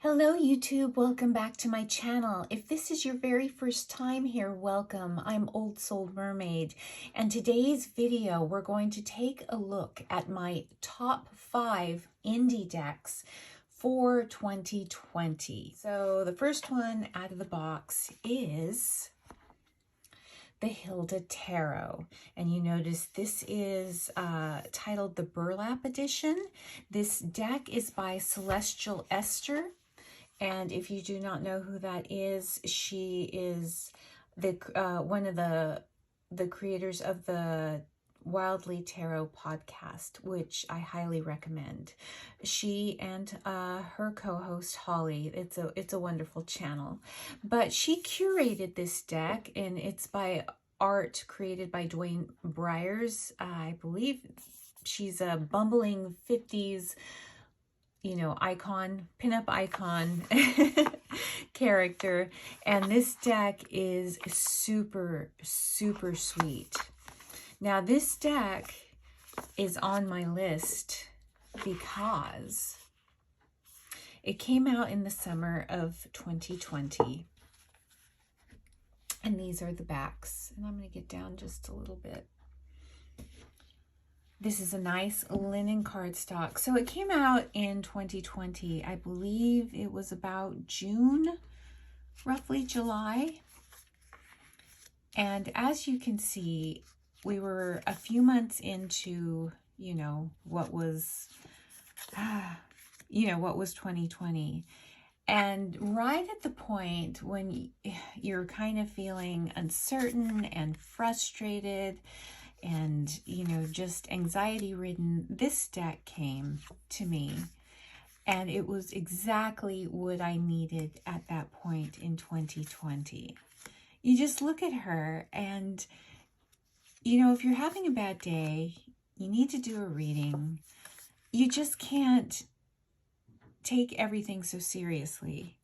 Hello YouTube, welcome back to my channel. If this is your very first time here, welcome. I'm Old Soul Mermaid, and today's video we're going to take a look at my top 5 indie decks for 2020. So the first one out of the box is the Hilda Tarot, and you notice this is titled the Burlap Edition. This deck is by Celestial Esther. And if you do not know who that is, she is the one of the creators of the Wildly Tarot podcast, which I highly recommend. She and her co-host Holly, it's a wonderful channel. But she curated this deck, and it's by art created by Dwayne Briers. I believe she's a bumbling 50s icon, pinup icon character. And this deck is super, super sweet. Now, this deck is on my list because it came out in the summer of 2020. And these are the backs. And I'm going to get down just a little bit. This is a nice linen cardstock. So it came out in 2020. I believe it was about June, roughly July. And as you can see, we were a few months into, what was 2020. And right at the point when you're kind of feeling uncertain and frustrated, and, just anxiety-ridden, this deck came to me. And it was exactly what I needed at that point in 2020. You just look at her and, if you're having a bad day, you need to do a reading. You just can't take everything so seriously.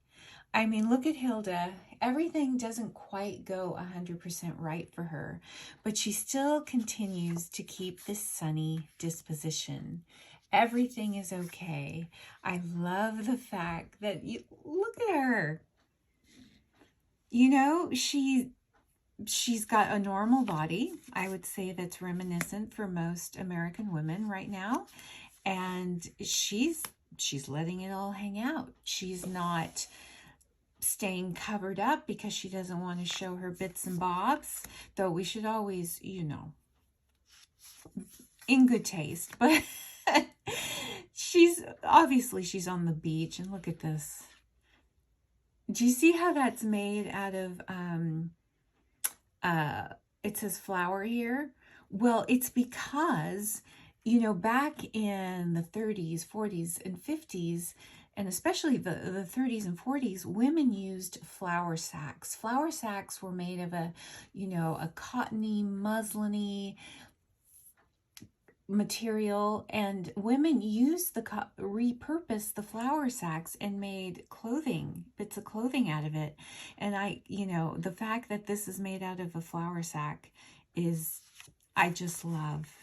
I mean, look at Hilda. Everything doesn't quite go 100% right for her, but she still continues to keep this sunny disposition. Everything is okay. I love the fact that you look at her. She's got a normal body. I would say that's reminiscent for most American women right now. And she's letting it all hang out. She's not staying covered up because she doesn't want to show her bits and bobs, though we should always, in good taste. But she's on the beach, and look at this. Do you see how that's made out of it says flower here? Well, it's because back in the 30s, 40s, and 50s, and especially the 30s and 40s, women used flour sacks. Flour sacks were made of a cottony, musliny material, and women used repurposed the flour sacks and made bits of clothing out of it. And the fact that this is made out of a flour sack is, I just love.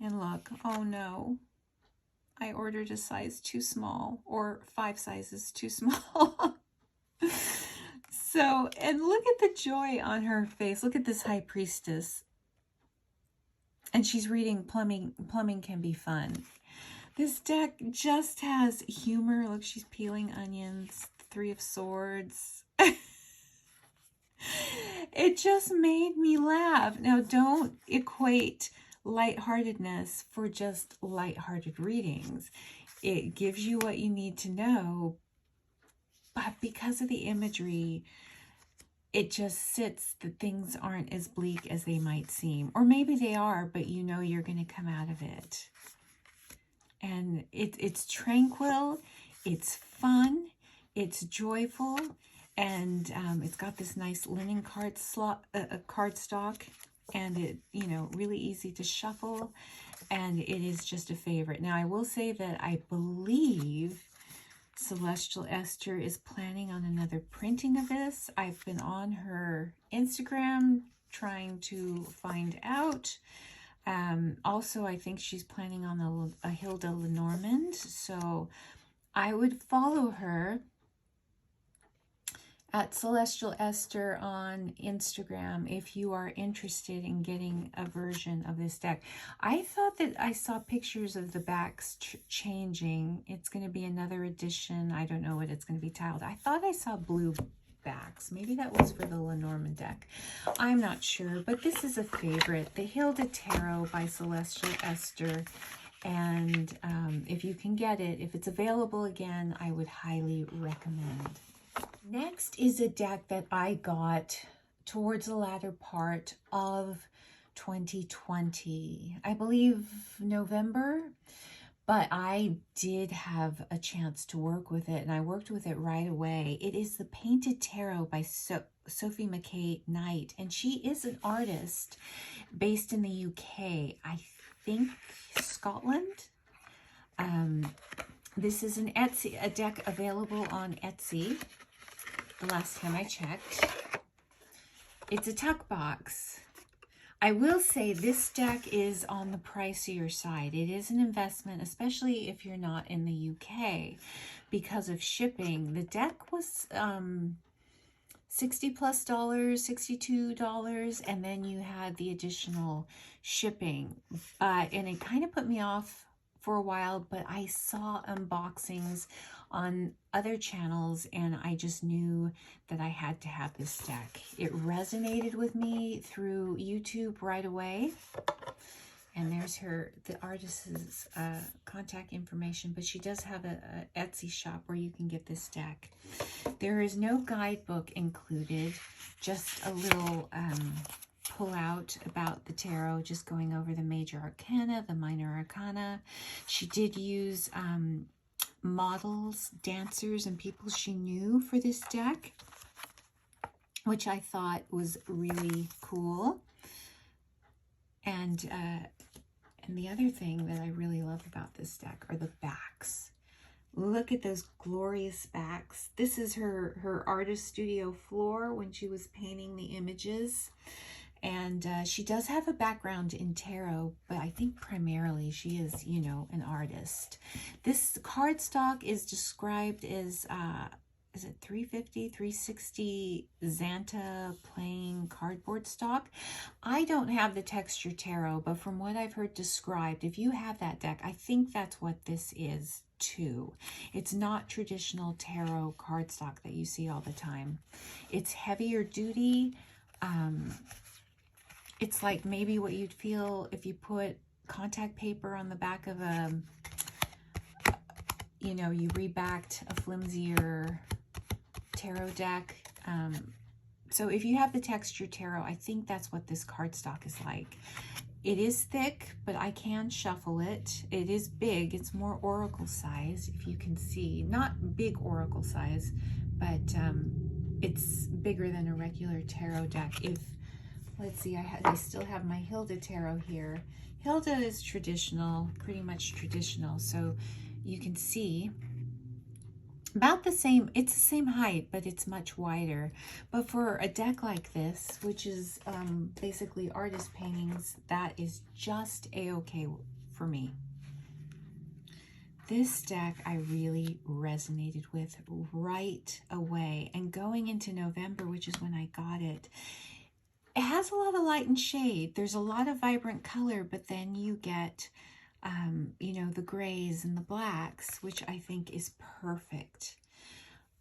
And look, oh no, I ordered a size too small, or 5 sizes too small. So, and look at the joy on her face. Look at this high priestess. And she's reading Plumbing Can Be Fun. This deck just has humor. Look, she's peeling onions. 3 of Swords. It just made me laugh. Now, don't equate lightheartedness for just lighthearted readings. It gives you what you need to know, but because of the imagery, it just sits that things aren't as bleak as they might seem. Or maybe they are, but you're going to come out of it. And it's tranquil, it's fun, it's joyful, and it's got this nice linen cardstock. And it, really easy to shuffle, and it is just a favorite. Now, I will say that I believe Celestial Esther is planning on another printing of this. I've been on her Instagram trying to find out. Also, I think she's planning on a Hilda Lenormand, so I would follow her at Celestial Esther on Instagram if you are interested in getting a version of this deck. I thought that I saw pictures of the backs changing. It's going to be another edition. I don't know what it's going to be titled. I thought I saw blue backs. Maybe that was for the Lenormand deck. I'm not sure, but this is a favorite. The Hilda Tarot by Celestial Esther. And if you can get it, if it's available again, I would highly recommend. Next is a deck that I got towards the latter part of 2020. I believe November, but I did have a chance to work with it, and I worked with it right away. It is the Painted Tarot by Sophie McKay Knight, and she is an artist based in the UK, I think Scotland. This is an Etsy, a deck available on Etsy. The last time I checked. It's a tuck box. I will say this deck is on the pricier side. It is an investment, especially if you're not in the UK, because of shipping. The deck was $60+ $62, and then you had the additional shipping. And it kind of put me off for a while, but I saw unboxings on other channels, and I just knew that I had to have this deck. It resonated with me through YouTube right away. And there's the artist's contact information, but she does have a Etsy shop where you can get this deck. There is no guidebook included, just a little pull out about the tarot, just going over the major arcana, the minor arcana. She did use models, dancers, and people she knew for this deck, which I thought was really cool. And the other thing that I really love about this deck are the backs. Look at those glorious backs. This is her artist studio floor when she was painting the images. And she does have a background in tarot, but I think primarily she is, you know, an artist. This cardstock is described as, is it 350, 360 Xanta plain cardboard stock? I don't have the texture tarot, but from what I've heard described, if you have that deck, I think that's what this is too. It's not traditional tarot cardstock that you see all the time. It's heavier duty. It's like maybe what you'd feel if you put contact paper on the back of a, you know, you rebacked a flimsier tarot deck. So if you have the texture tarot, I think that's what this cardstock is like. It is thick, but I can shuffle it. It is big. It's more oracle size, if you can see. Not big oracle size, but it's bigger than a regular tarot deck. Let's see, I still have my Hilda Tarot here. Hilda is traditional, pretty much traditional, so you can see about the same, it's the same height, but it's much wider. But for a deck like this, which is basically artist paintings, that is just a-okay for me. This deck I really resonated with right away. And going into November, which is when I got it, it has a lot of light and shade. There's a lot of vibrant color, but then you get, you know, the grays and the blacks, which I think is perfect.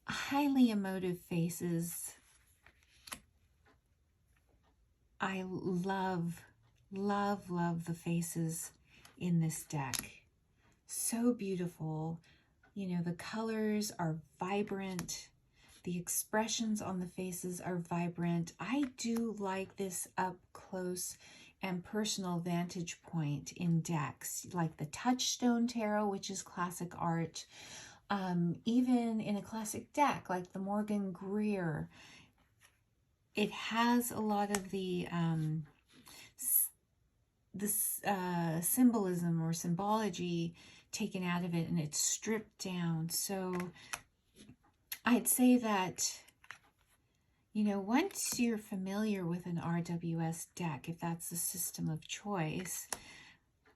Highly emotive faces. I love, love, love the faces in this deck. So beautiful. You know, the colors are vibrant. The expressions on the faces are vibrant. I do like this up close and personal vantage point in decks, like the Touchstone Tarot, which is classic art. Even in a classic deck, like the Morgan Greer, it has a lot of the symbolism or symbology taken out of it, and it's stripped down. So I'd say that, you know, once you're familiar with an RWS deck, if that's the system of choice,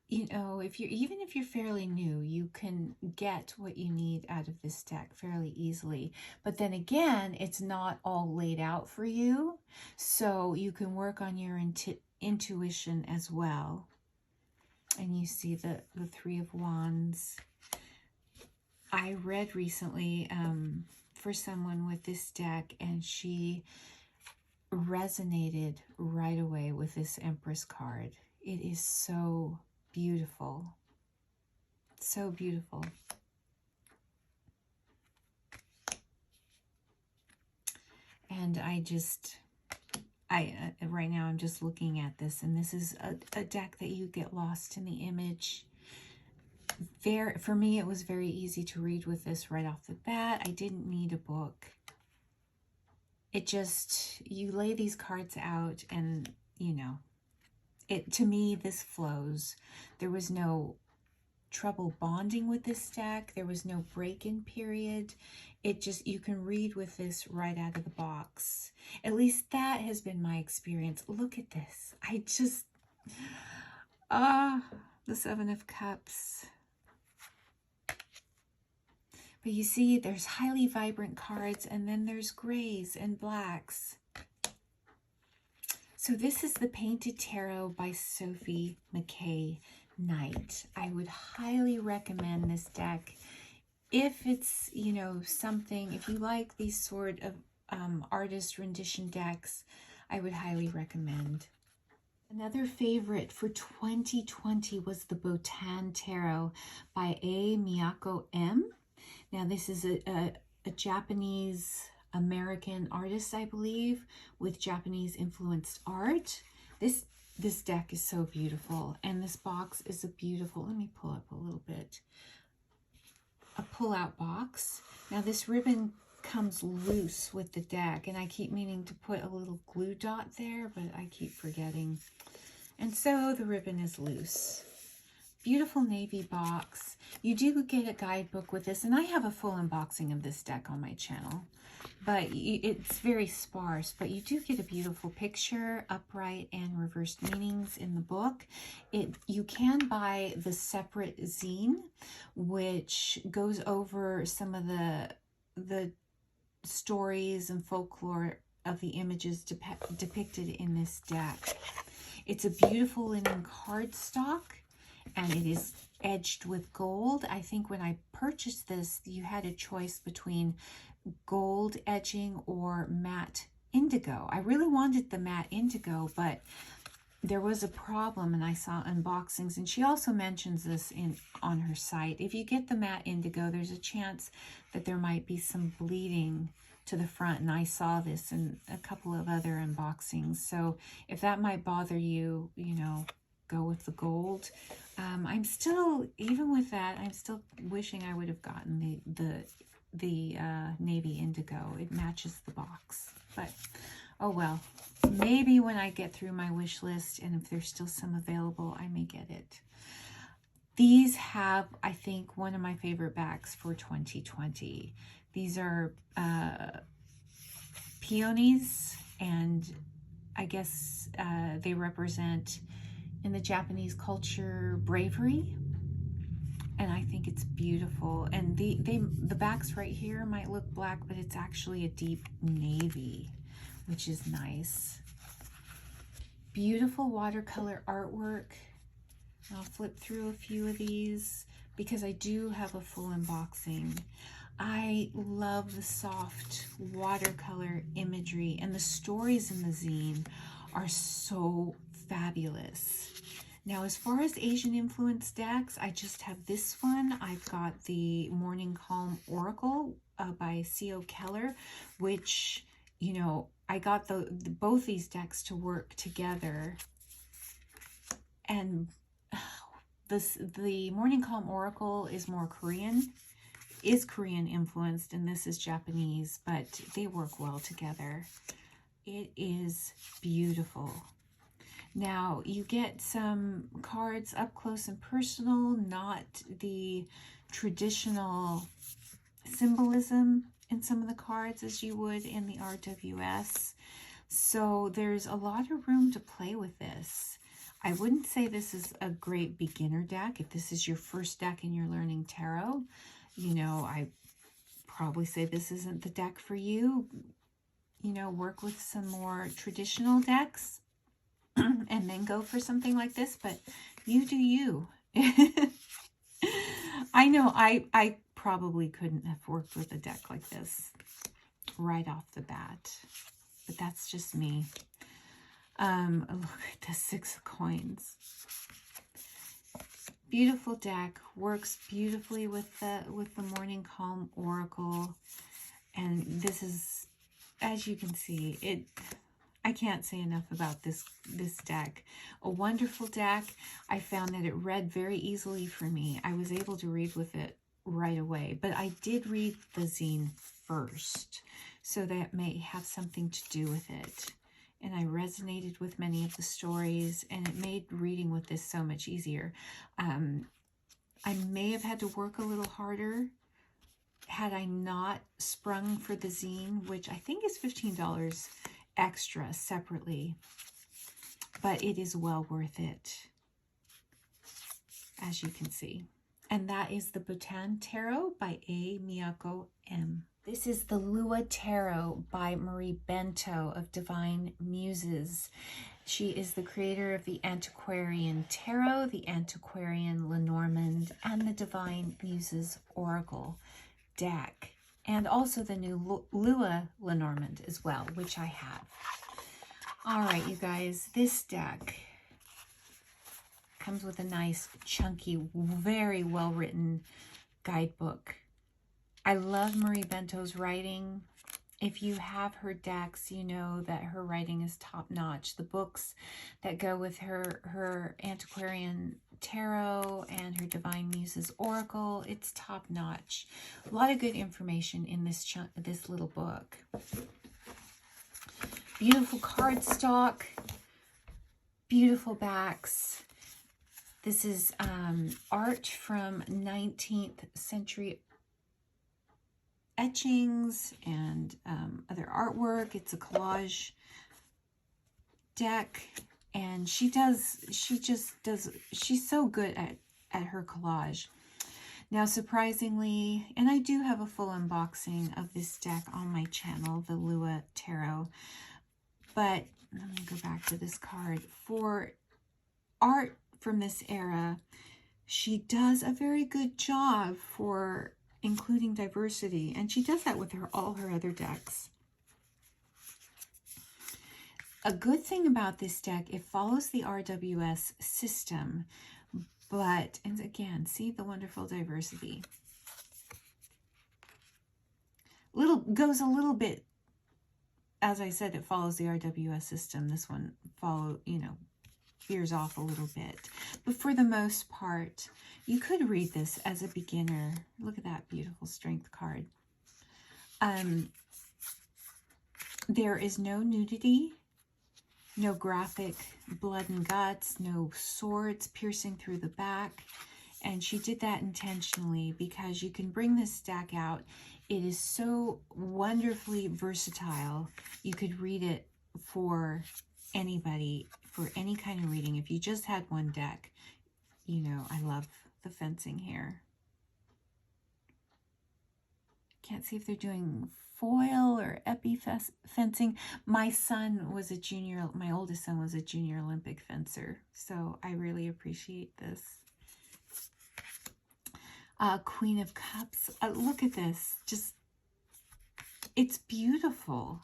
you know, even if you're fairly new, you can get what you need out of this deck fairly easily. But then again, it's not all laid out for you, so you can work on your intuition as well. And you see the Three of Wands. I read recently for someone with this deck, and she resonated right away with this Empress card. It is so beautiful. So beautiful. And right now I'm just looking at this, and this is a deck that you get lost in the image. For me, it was very easy to read with this right off the bat. I didn't need a book. It just, you lay these cards out and, you know, to me, this flows. There was no trouble bonding with this deck. There was no break-in period. It just, you can read with this right out of the box. At least that has been my experience. Look at this. I just, the Seven of Cups. But you see, there's highly vibrant cards, and then there's grays and blacks. So this is the Painted Tarot by Sophie McKay Knight. I would highly recommend this deck if it's, you know, something, if you like these sort of artist rendition decks, I would highly recommend. Another favorite for 2020 was the Botan Tarot by A. Miyako M. Now this is a Japanese American artist, I believe, with Japanese influenced art. This deck is so beautiful, and this box is a beautiful, let me pull up a little bit, a pull-out box. Now this ribbon comes loose with the deck, and I keep meaning to put a little glue dot there, but I keep forgetting. And so the ribbon is loose. Beautiful navy box. You do get a guidebook with this, and I have a full unboxing of this deck on my channel, but it's very sparse, but you do get a beautiful picture, upright and reversed meanings in the book. You can buy the separate zine, which goes over some of the stories and folklore of the images depicted in this deck. It's a beautiful linen cardstock, and it is edged with gold. I think when I purchased this, you had a choice between gold edging or matte indigo. I really wanted the matte indigo, but there was a problem, and I saw unboxings, and she also mentions this on her site. If you get the matte indigo, there's a chance that there might be some bleeding to the front, and I saw this in a couple of other unboxings. So if that might bother you, you know, go with the gold. I'm still, even with that, I'm still wishing I would have gotten the navy indigo. It matches the box, but oh well. Maybe when I get through my wish list, and if there's still some available, I may get it. These have, I think, one of my favorite backs for 2020. These are peonies, and I guess they represent, in the Japanese culture, bravery, and I think it's beautiful. And the backs right here might look black, but it's actually a deep navy, which is nice. Beautiful watercolor artwork. I'll flip through a few of these because I do have a full unboxing. I love the soft watercolor imagery, and the stories in the zine are so fabulous. Now, as far as Asian influence decks, I just have this one. I've got the Morning Calm Oracle by C.O. Keller, which, you know, I got both these decks to work together. And the Morning Calm Oracle is more Korean, is Korean influenced, and this is Japanese, but they work well together. It is beautiful. Now, you get some cards up close and personal, not the traditional symbolism in some of the cards as you would in the RWS. So there's a lot of room to play with this. I wouldn't say this is a great beginner deck. If this is your first deck and you're learning tarot, you know, I probably say this isn't the deck for you. You know, work with some more traditional decks and then go for something like this, but you do you. I know I probably couldn't have worked with a deck like this right off the bat, but that's just me. Look at the 6 of coins. Beautiful deck, works beautifully with the Morning Calm Oracle, and this is, as you can see, I can't say enough about this deck. A wonderful deck. I found that it read very easily for me. I was able to read with it right away, but I did read the zine first, so that may have something to do with it. And I resonated with many of the stories, and it made reading with this so much easier. I may have had to work a little harder had I not sprung for the zine, which I think is $15 extra separately, but it is well worth it, as you can see. And that is the Botan Tarot by A. Miyako M. This is the Lua Tarot by Marie Bento of Divine Muses. She is the creator of the Antiquarian Tarot, the Antiquarian Lenormand, and the Divine Muses Oracle deck, and also the new Lua Lenormand as well, which I have. All right, you guys, this deck comes with a nice, chunky, very well-written guidebook. I love Marie Bento's writing. If you have her decks, you know that her writing is top-notch. The books that go with her Antiquarian Tarot and her Divine Muses Oracle, it's top-notch. A lot of good information in this little book. Beautiful cardstock, beautiful backs. This is art from 19th century etchings and other artwork. It's a collage deck, and she's so good at her collage. Now, surprisingly, and I do have a full unboxing of this deck on my channel, the Lua Tarot, but let me go back to this card. For art from this era, she does a very good job for including diversity, and she does that with all her other decks. A good thing about this deck, it follows the RWS system, but, and again, see the wonderful diversity. Goes a little bit, as I said, it follows the RWS system. This one veers off a little bit, but for the most part, you could read this as a beginner. Look at that beautiful strength card. There is no nudity, no graphic blood and guts, no swords piercing through the back, and she did that intentionally because you can bring this deck out. It is so wonderfully versatile. You could read it for anybody, for any kind of reading. If you just had one deck, you know, I love the fencing here. Can't see if they're doing foil or epi fencing. My oldest son was a junior Olympic fencer, so I really appreciate this. Queen of Cups. Look at this. Just, it's beautiful.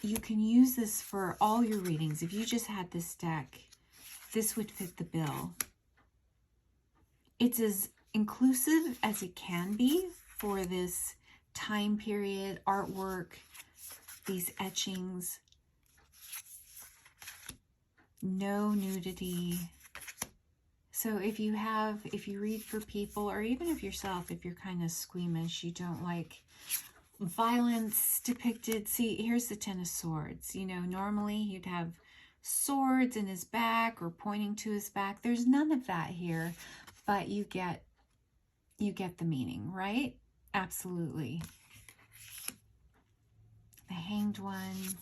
You can use this for all your readings. If you just had this deck, this would fit the bill. It's as inclusive as it can be for this time period, artwork, these etchings. No nudity. So if you read for people, or even if yourself, if you're kind of squeamish, you don't like violence depicted. See, here's the Ten of Swords. You know, normally you'd have swords in his back or pointing to his back. There's none of that here, but you get the meaning, right? Absolutely. The Hanged One.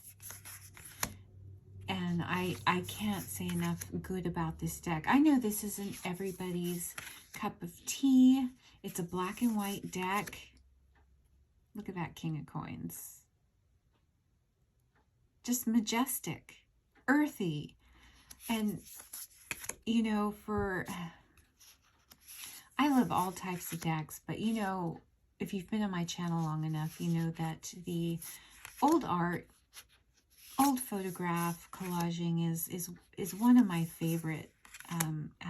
And I can't say enough good about this deck. I know this isn't everybody's cup of tea. It's a black and white deck. Look at that King of Coins. Just majestic, earthy. And, you know, I love all types of decks, but, you know, if you've been on my channel long enough, you know that the old art, old photograph collaging is one of my favorite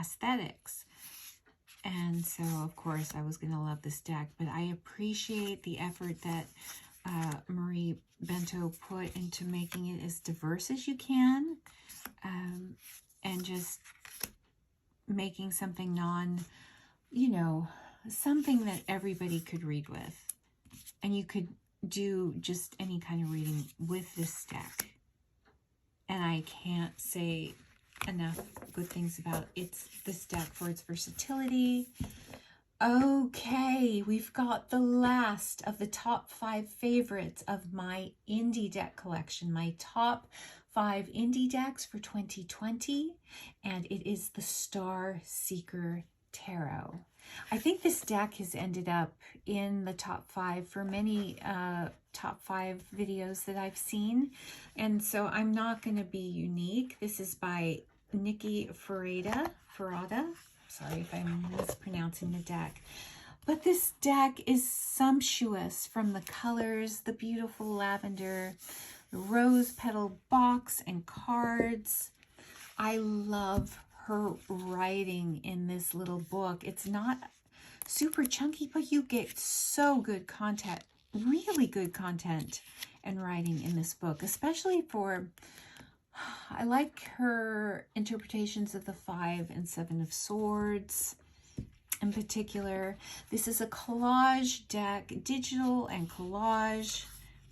aesthetics. And so, of course, I was going to love this deck, but I appreciate the effort that Marie Bento put into making it as diverse as you can, and just making something you know, something that everybody could read with. And you could do just any kind of reading with this deck. And I can't say enough good things about this deck for its versatility. Okay, we've got the last of the top 5 favorites of my indie deck collection, my top 5 indie decks for 2020, and it is the Starseeker Tarot. I think this deck has ended up in the top 5 for many top 5 videos that I've seen, and so I'm not going to be unique. This is by Nikki Ferrada. Sorry if I'm mispronouncing the deck. But this deck is sumptuous, from the colors, the beautiful lavender, the rose petal box and cards. I love her writing in this little book. It's not super chunky, but you get so good content, really good content and writing in this book, especially for... I like her interpretations of the 5 and 7 of Swords in particular. This is a collage deck, digital and collage.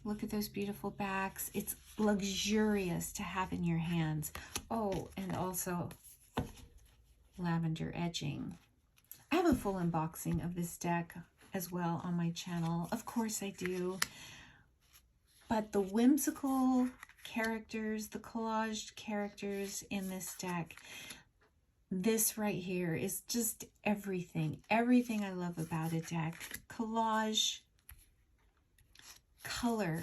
Look at those beautiful backs. It's luxurious to have in your hands. Oh, and also lavender edging. I have a full unboxing of this deck as well on my channel. Of course I do. But the whimsical characters, the collaged characters in this deck, this right here is just everything I love about a deck. Collage, color,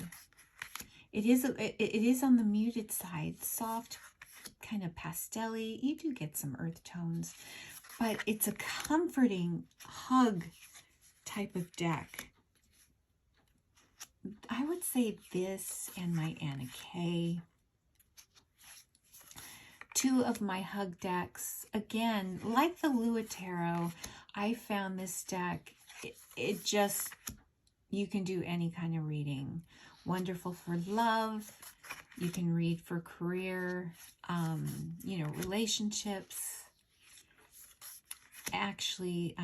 it is on the muted side, soft, kind of pastel-y. You do get some earth tones, but it's a comforting hug type of deck. I would say this and my Anna Kay. 2 of my hug decks. Again, like the Lua Tarot, I found this deck, it just, you can do any kind of reading. Wonderful for love. You can read for career, you know, relationships. Actually,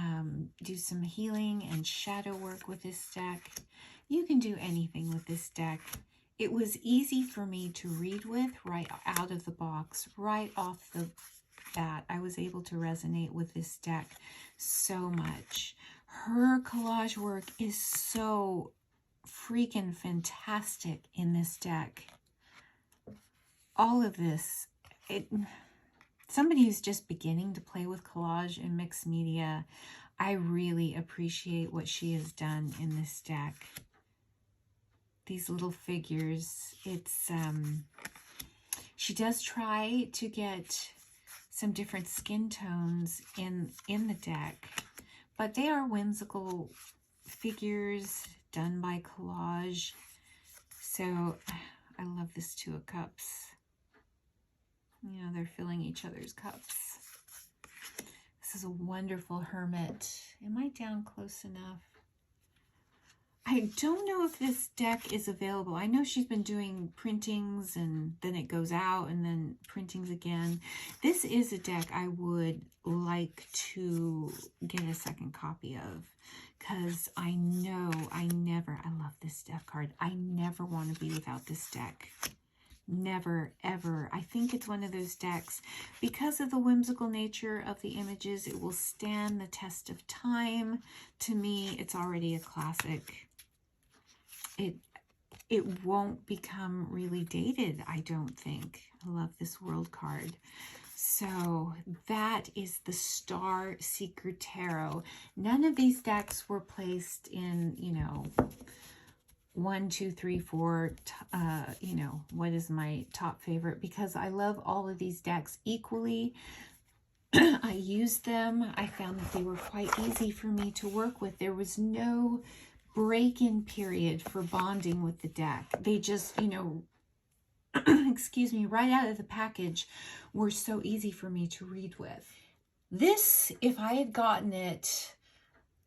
do some healing and shadow work with this deck. You can do anything with this deck. It was easy for me to read with right out of the box, right off the bat. I was able to resonate with this deck so much. Her collage work is so freaking fantastic in this deck. All of this, somebody who's just beginning to play with collage and mixed media, I really appreciate what she has done in this deck. These little figures, it's she does try to get some different skin tones in the deck, but they are whimsical figures done by collage. So I love this 2 of Cups. You know, they're filling each other's cups. This is a wonderful Hermit. Am I down close enough? I don't know if this deck is available. I know she's been doing printings and then it goes out and then printings again. This is a deck I would like to get a second copy of, because I know I love this deck card. I never want to be without this deck. Never, ever. I think it's one of those decks, because of the whimsical nature of the images, it will stand the test of time. To me, it's already a classic. it won't become really dated, I don't think. I love this World card. So that is the Starseeker Tarot. None of these decks were placed in, you know, 1, 2, 3, 4, you know, what is my top favorite, because I love all of these decks equally. I used them. I found that they were quite easy for me to work with. There was no break-in period for bonding with the deck. They just, you know, excuse me, right out of the package were so easy for me to read with. This, if I had gotten it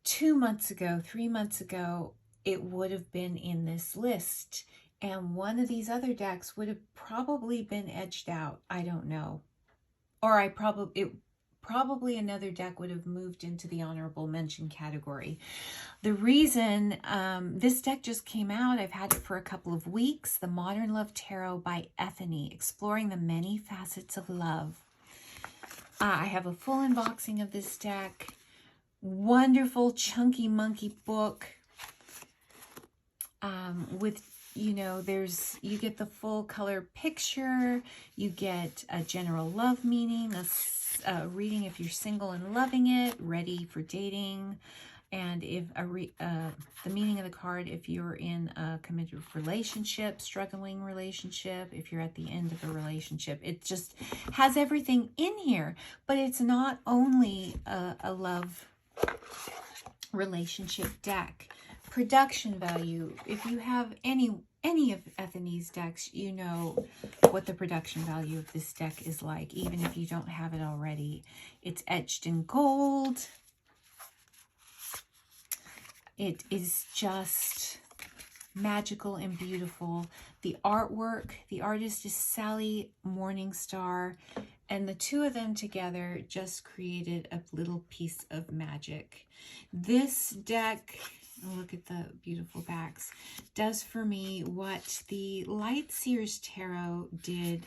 2 months ago, 3 months ago, it would have been in this list. And one of these other decks would have probably been edged out. I don't know. Or probably another deck would have moved into the honorable mention category. The reason this deck just came out, I've had it for a couple of weeks, the Modern Love Tarot by Ethany, exploring the many facets of love. I have a full unboxing of this deck. Wonderful chunky monkey book with, you know, you get the full color picture, you get a general love meaning, a reading if you're single and loving it, ready for dating, and if the meaning of the card if you're in a committed relationship, struggling relationship, if you're at the end of a relationship. It just has everything in here, but it's not only a love relationship deck. Production value, if you have any of Ethany's decks, you know what the production value of this deck is like, even if you don't have it already. It's etched in gold. It is just magical and beautiful. The artwork, the artist is Sally Morningstar, and the two of them together just created a little piece of magic. This deck, look at the beautiful backs, does for me what the Light Seers Tarot did,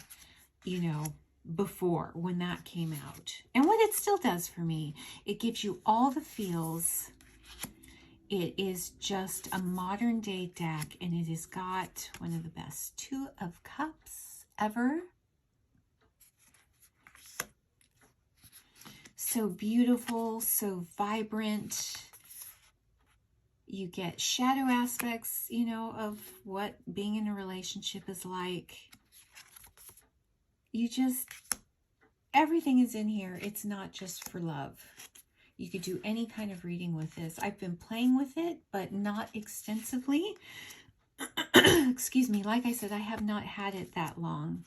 you know, before, when that came out. And what it still does for me, it gives you all the feels. It is just a modern day deck, and it has got one of the best 2 of Cups ever. So beautiful, so vibrant. You get shadow aspects, you know, of what being in a relationship is like. You just, everything is in here. It's not just for love. You could do any kind of reading with this. I've been playing with it, but not extensively. Excuse me. Like I said, I have not had it that long.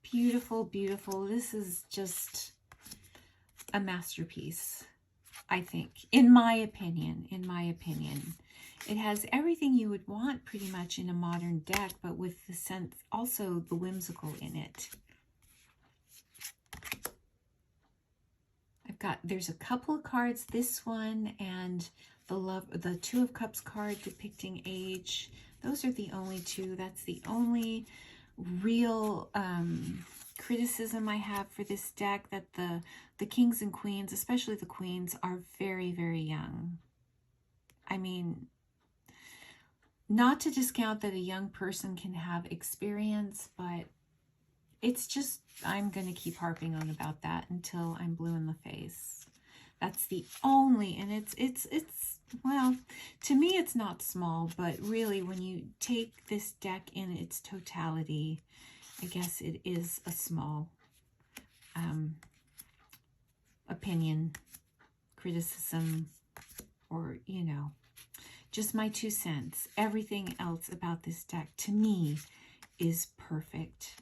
Beautiful, beautiful. This is just a masterpiece, I think, in my opinion. It has everything you would want pretty much in a modern deck, but with the sense, also the whimsical in it. There's a couple of cards, this one and the 2 of Cups card depicting age. Those are the only 2. That's the only real criticism I have for this deck, that the kings and queens, especially the queens, are very, very young. I mean, not to discount that a young person can have experience, but it's just, I'm going to keep harping on about that until I'm blue in the face. That's the only, and it's well, to me it's not small, but really when you take this deck in its totality, I guess it is a small opinion, criticism, or, you know, just my 2 cents. Everything else about this deck to me is perfect.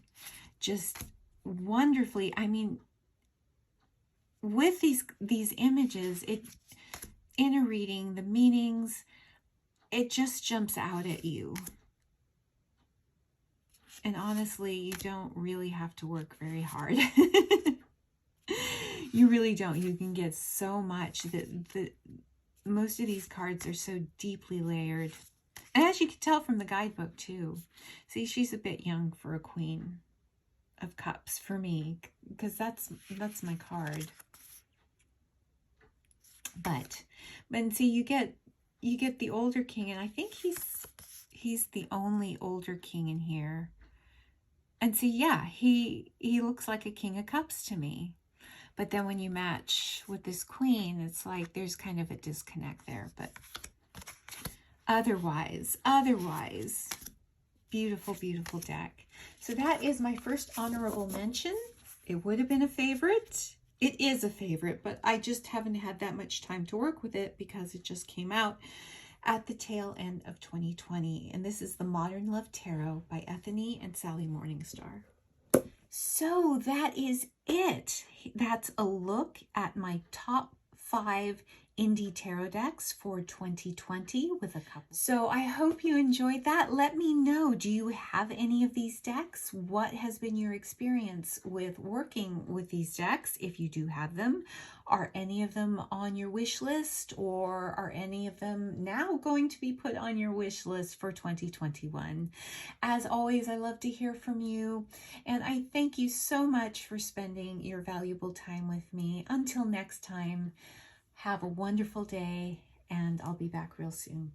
Just wonderfully, I mean, with these images, in a reading, the meanings, it just jumps out at you. And honestly, you don't really have to work very hard. You really don't. You can get so much. Most of these cards are so deeply layered. And as you can tell from the guidebook too. See, she's a bit young for a Queen of Cups for me, because that's my card. But see, you get you get the older king, and I think he's the only older king in here. And see, yeah, he looks like a king of cups to me. But then when you match with this queen, it's like there's kind of a disconnect there. But otherwise, beautiful, beautiful deck. So that is my first honorable mention. It would have been a favorite. It is a favorite, but I just haven't had that much time to work with it because it just came out at the tail end of 2020. And this is the Modern Love Tarot by Ethany and Sally Morningstar. So that is it. That's a look at my top 5 indie tarot decks for 2020 with a couple. So I hope you enjoyed that. Let me know, do you have any of these decks? What has been your experience with working with these decks, if you do have them? Are any of them on your wish list, or are any of them now going to be put on your wish list for 2021? As always, I love to hear from you, and I thank you so much for spending your valuable time with me. Until next time, have a wonderful day, and I'll be back real soon.